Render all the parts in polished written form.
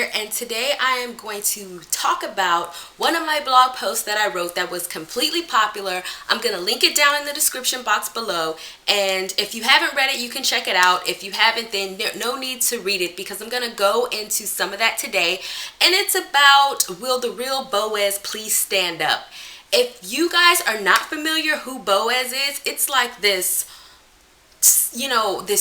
here, and today I am going to talk about one of my blog posts that I wrote that was completely popular. I'm going to link it down in the description box below, and if you haven't read it, you can check it out. If you haven't, then no need to read it because I'm going to go into some of that today, and it's about, will the real Boaz please stand up? If you guys are not familiar who Boaz is, it's like this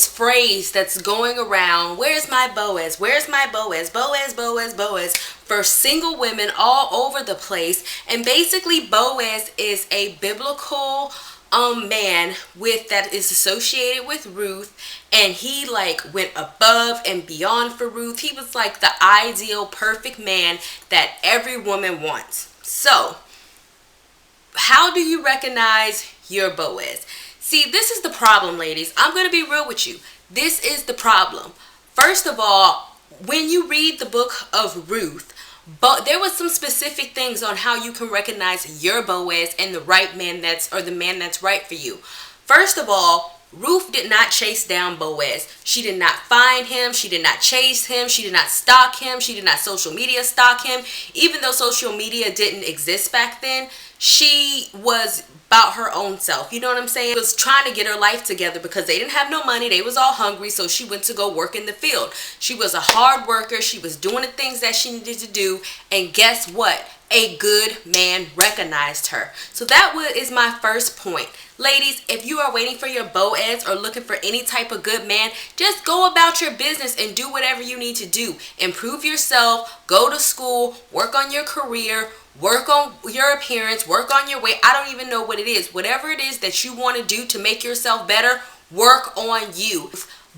phrase that's going around, where's my Boaz, where's my Boaz, Boaz, Boaz, Boaz, for single women all over the place. And basically Boaz is a biblical man that is associated with Ruth, and he went above and beyond for Ruth. He was like the ideal perfect man that every woman wants. So how do you recognize your Boaz? See, this is the problem, ladies. I'm going to be real with you. This is the problem. First of all, when you read the book of Ruth, there was some specific things on how you can recognize your Boaz and the right man the man that's right for you. First of all, Ruth did not chase down Boaz. She did not find him. She did not chase him. She did not stalk him. She did not social media stalk him. Even though social media didn't exist back then, she was about her own self. You know what I'm saying? She was trying to get her life together because they didn't have no money. They was all hungry, so she went to go work in the field. She was a hard worker. She was doing the things that she needed to do. And guess what? A good man recognized her. So that is my first point. Ladies, if you are waiting for your Boaz or looking for any type of good man, just go about your business and do whatever you need to do. Improve yourself, go to school, work on your career, work on your appearance, work on your weight. I don't even know what it is. Whatever it is that you want to do to make yourself better, work on you.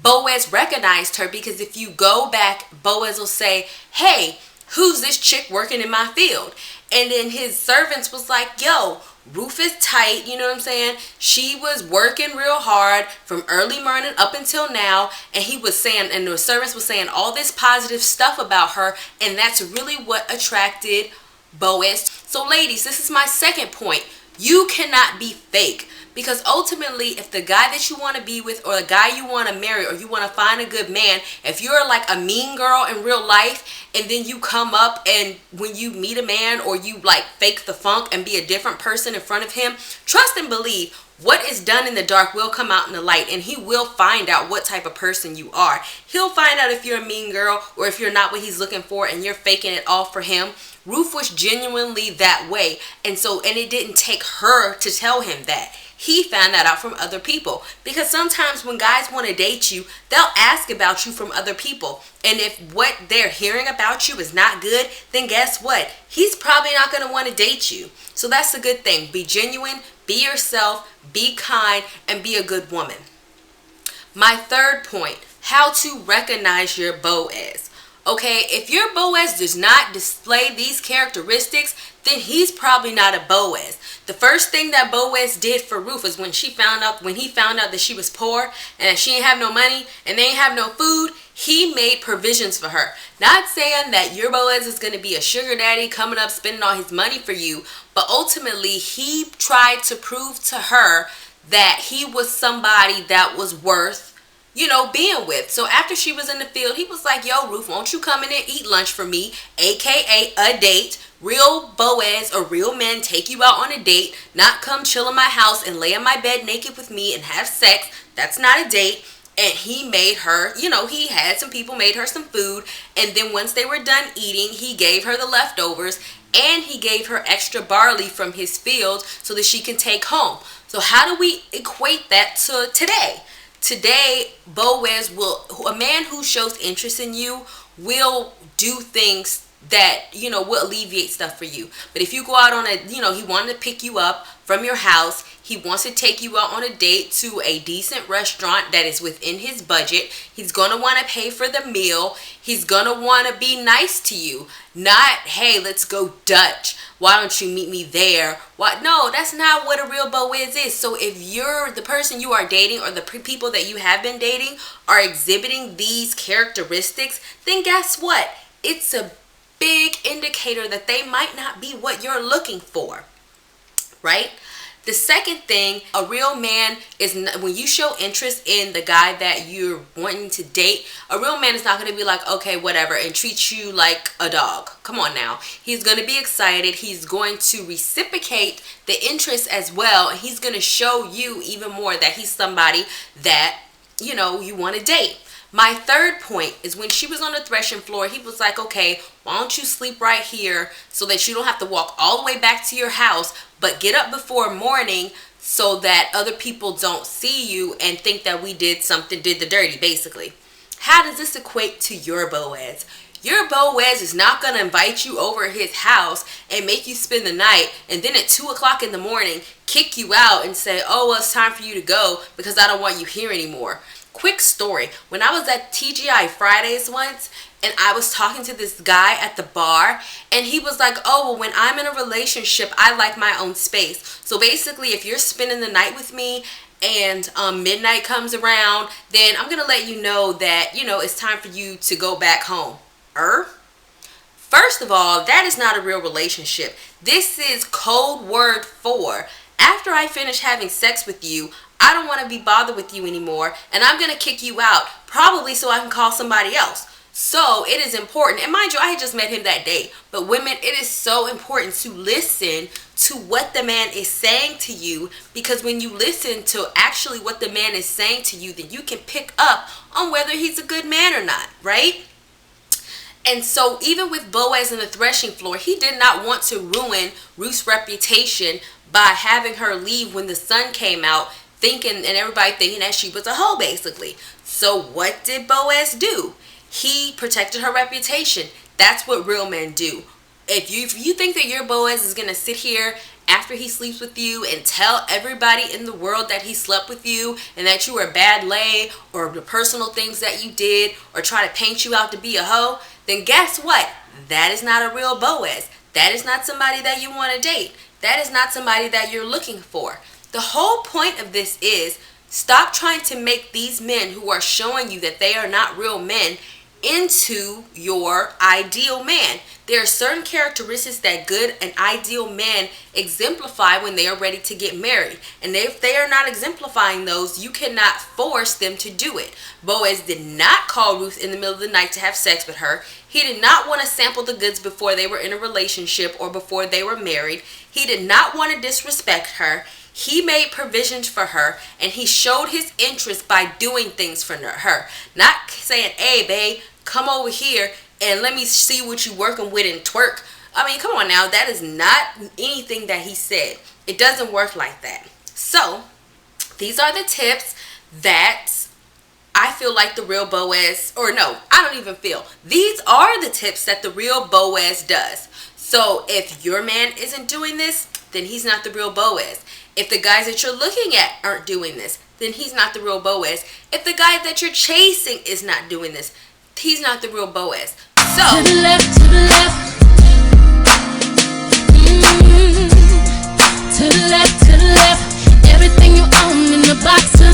Boaz recognized her because if you go back, Boaz will say, hey, who's this chick working in my field? And then his servants was like, yo, Ruth is tight, you know what I'm saying? She was working real hard from early morning up until now. And he was saying, and the servants was saying all this positive stuff about her. And that's really what attracted Boaz. So ladies, this is my second point. You cannot be fake. Because ultimately, if the guy that you want to be with or the guy you want to marry or you want to find a good man, if you're like a mean girl in real life and then you come up and when you meet a man or you fake the funk and be a different person in front of him, trust and believe what is done in the dark will come out in the light, and he will find out what type of person you are. He'll find out if you're a mean girl or if you're not what he's looking for and you're faking it all for him. Ruth was genuinely that way, and it didn't take her to tell him that. He found that out from other people, because sometimes when guys want to date you, they'll ask about you from other people. And if what they're hearing about you is not good, then guess what? He's probably not going to want to date you. So that's a good thing. Be genuine, be yourself, be kind, and be a good woman. My third point, how to recognize your Boaz. Okay, if your Boaz does not display these characteristics, then he's probably not a Boaz. The first thing that Boaz did for Ruth is when he found out that she was poor and that she didn't have no money and they didn't have no food, he made provisions for her. Not saying that your Boaz is going to be a sugar daddy coming up spending all his money for you, but ultimately he tried to prove to her that he was somebody that was worth being with. So after she was in the field, he was like, yo, Ruth, won't you come in and eat lunch for me? AKA a date. Real Boaz or real men take you out on a date, not come chill in my house and lay in my bed naked with me and have sex. That's not a date. And he made her, he had some people made her some food. And then once they were done eating, he gave her the leftovers and he gave her extra barley from his field so that she can take home. So how do we equate that to today? Today, a man who shows interest in you will do things that, will alleviate stuff for you. But if you go out on he wanted to pick you up from your house, he wants to take you out on a date to a decent restaurant that is within his budget. He's going to want to pay for the meal. He's going to want to be nice to you. Not, hey, let's go Dutch. Why don't you meet me there? No, that's not what a real Boaz is. So if you're the person you are dating or the people that you have been dating are exhibiting these characteristics, then guess what? It's a big indicator that they might not be what you're looking for, right? The second thing, a real man is when you show interest in the guy that you're wanting to date, a real man is not going to be like, okay, whatever, and treat you like a dog. Come on now. He's going to be excited. He's going to reciprocate the interest as well. And he's going to show you even more that he's somebody that, you know, you want to date. My third point is when she was on the threshing floor, he was like, okay, why don't you sleep right here so that you don't have to walk all the way back to your house, but get up before morning so that other people don't see you and think that we did the dirty, basically. How does this equate to your Boaz? Your Boaz is not going to invite you over his house and make you spend the night and then at 2 o'clock in the morning kick you out and say, oh, well, it's time for you to go because I don't want you here anymore. Quick story. When I was at TGI Fridays once and I was talking to this guy at the bar and he was like, oh, well, when I'm in a relationship, I like my own space. So basically, if you're spending the night with me and midnight comes around, then I'm going to let you know that, you know, it's time for you to go back home. First of all, that is not a real relationship. This is code word for after I finish having sex with you, I don't want to be bothered with you anymore, and I'm going to kick you out, probably so I can call somebody else. So it is important, and mind you, I had just met him that day, but women, it is so important to listen to what the man is saying to you, because when you listen to actually what the man is saying to you, then you can pick up on whether he's a good man or not, right? And so even with Boaz on the threshing floor, he did not want to ruin Ruth's reputation by having her leave when the sun came out, and everybody thinking that she was a hoe, basically. So what did Boaz do? He protected her reputation. That's what real men do. If you think that your Boaz is going to sit here after he sleeps with you and tell everybody in the world that he slept with you and that you were a bad lay or the personal things that you did or try to paint you out to be a hoe, then guess what? That is not a real Boaz. That is not somebody that you want to date. That is not somebody that you're looking for. The whole point of this is stop trying to make these men who are showing you that they are not real men into your ideal man. There are certain characteristics that good and ideal men exemplify when they are ready to get married. And if they are not exemplifying those, you cannot force them to do it. Boaz did not call Ruth in the middle of the night to have sex with her. He did not want to sample the goods before they were in a relationship or before they were married. He did not want to disrespect her. He made provisions for her, and he showed his interest by doing things for her. Not saying, hey, babe, come over here and let me see what you're working with and twerk. I mean, come on now. That is not anything that he said. It doesn't work like that. So, these are the tips that I feel like the real Boaz, or no, I don't even feel. These are the tips that the real Boaz does. So, if your man isn't doing this, then he's not the real Boaz. If the guys that you're looking at aren't doing this, then he's not the real Boaz. If the guy that you're chasing is not doing this, he's not the real Boaz. So, to the left, to the left. To the left, to the left. Everything you own in the box.